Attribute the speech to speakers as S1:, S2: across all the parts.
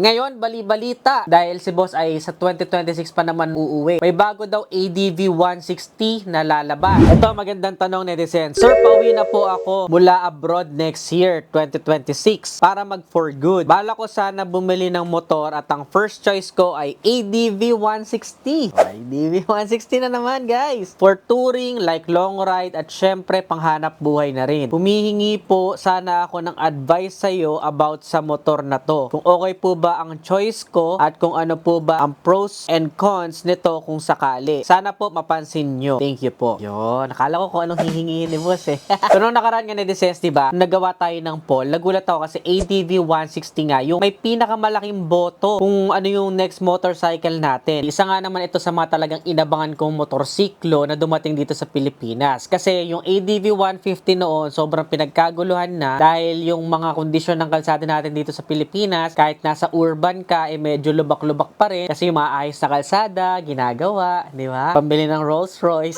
S1: Ngayon, bali-balita dahil si boss ay sa 2026 pa naman uuwi. May bago daw ADV 160 na lalabas. Ito, magandang tanong netizen. Sir, pauwi na po ako mula abroad next year, 2026, para mag for good. Bala ko sana bumili ng motor at ang first choice ko ay ADV 160. ADV 160 na naman, guys. For touring, like long ride at syempre panghanap buhay na rin. Humihingi po sana ako ng advice sa'yo about sa motor na to. Kung okay po ba ang choice ko at kung ano po ba ang pros and cons nito kung sakali. Sana po mapansin nyo. Thank you po. Yun, nakala ko kung anong hihingihin ni boss eh. So nung nakaraan nga netizens, diba, nagawa tayo ng poll, nagulat ako kasi ADV 160 nga, yung may pinakamalaking boto kung ano yung next motorcycle natin. Isa nga naman ito sa mga talagang inabangan kong motorsiklo na dumating dito sa Pilipinas. Kasi yung ADV 150 noon, sobrang pinagkaguluhan na dahil yung mga kondisyon ng kalsada natin dito sa Pilipinas, kahit nasa urban ka, eh medyo lubak-lubak pa rin kasi yung maayos na kalsada, ginagawa, di ba? Pambili ng Rolls Royce.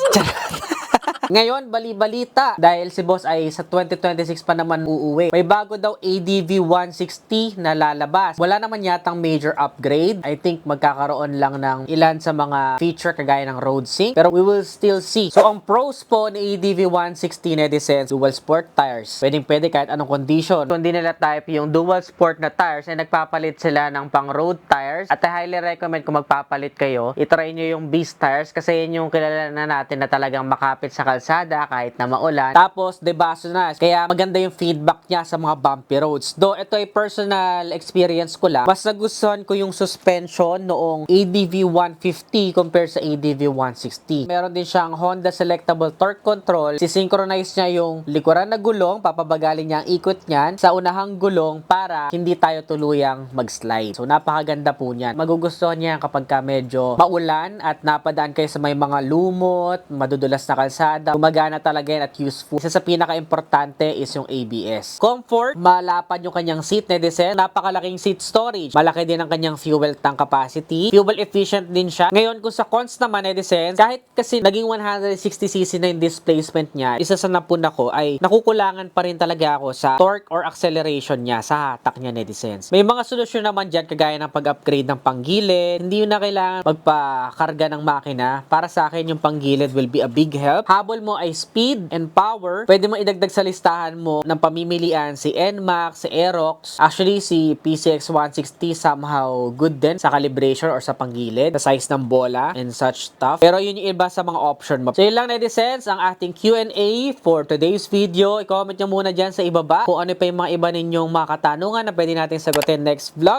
S1: Ngayon, bali-balita dahil si boss ay sa 2026 pa naman uuwi. May bago daw ADV 160 na lalabas. Wala naman yatang major upgrade. I think magkakaroon lang ng ilan sa mga feature kagaya ng road sync. Pero we will still see. So, ang pros po ni ADV 160 netizens, dual sport tires. Pwede kahit anong condition. Kung hindi nila type yung dual sport na tires, ay nagpapalit sila ng pang road tires. At I highly recommend kung magpapalit kayo, itry nyo yung Beast tires kasi yun yung kilala na natin na talagang makapit sa kalsada kahit na maulan. Tapos, debaso na. Kaya maganda yung feedback niya sa mga bumpy roads. Though, ito ay personal experience ko lang. Mas nagustuhan ko yung suspension noong ADV 150 compare sa ADV 160. Meron din siyang Honda Selectable Torque Control. Sisynchronize niya yung likuran na gulong, papabagalin niya ang ikot niyan sa unahang gulong para hindi tayo tuluyang mag-slide. So, napakaganda po niyan. Magugustuhan niya kapag ka medyo maulan at napadaan kayo sa may mga lumot, madudulas na kalsada. Gumagana talaga yan at useful. Isa sa pinaka-importante is yung ABS. Comfort, malapad yung kanyang seat netizen. Napakalaking seat storage. Malaki din ang kanyang fuel tank capacity. Fuel efficient din siya. Ngayon, kung sa cons naman netizen, kahit kasi naging 160cc na yung displacement niya, isa sa napuna ko ay nakukulangan pa rin talaga ako sa torque or acceleration niya sa hatak niya netizens. May mga solusyon naman dyan kagaya ng pag-upgrade ng panggilid. Hindi yun na kailangan magpakarga ng makina. Para sa akin, yung panggilid will be a big help. Habol mo ay speed and power. Pwede mo idagdag sa listahan mo ng pamimilian si NMAX, si Aerox. Actually, si PCX 160 somehow good din sa calibration or sa panggilid, sa size ng bola and such stuff. Pero yun yung iba sa mga option mo. So yun lang netizens, ang ating Q&A for today's video. I-comment nyo muna dyan sa ibaba kung ano pa yung mga iba ninyong mga katanungan na pwede natin sagutin next vlog.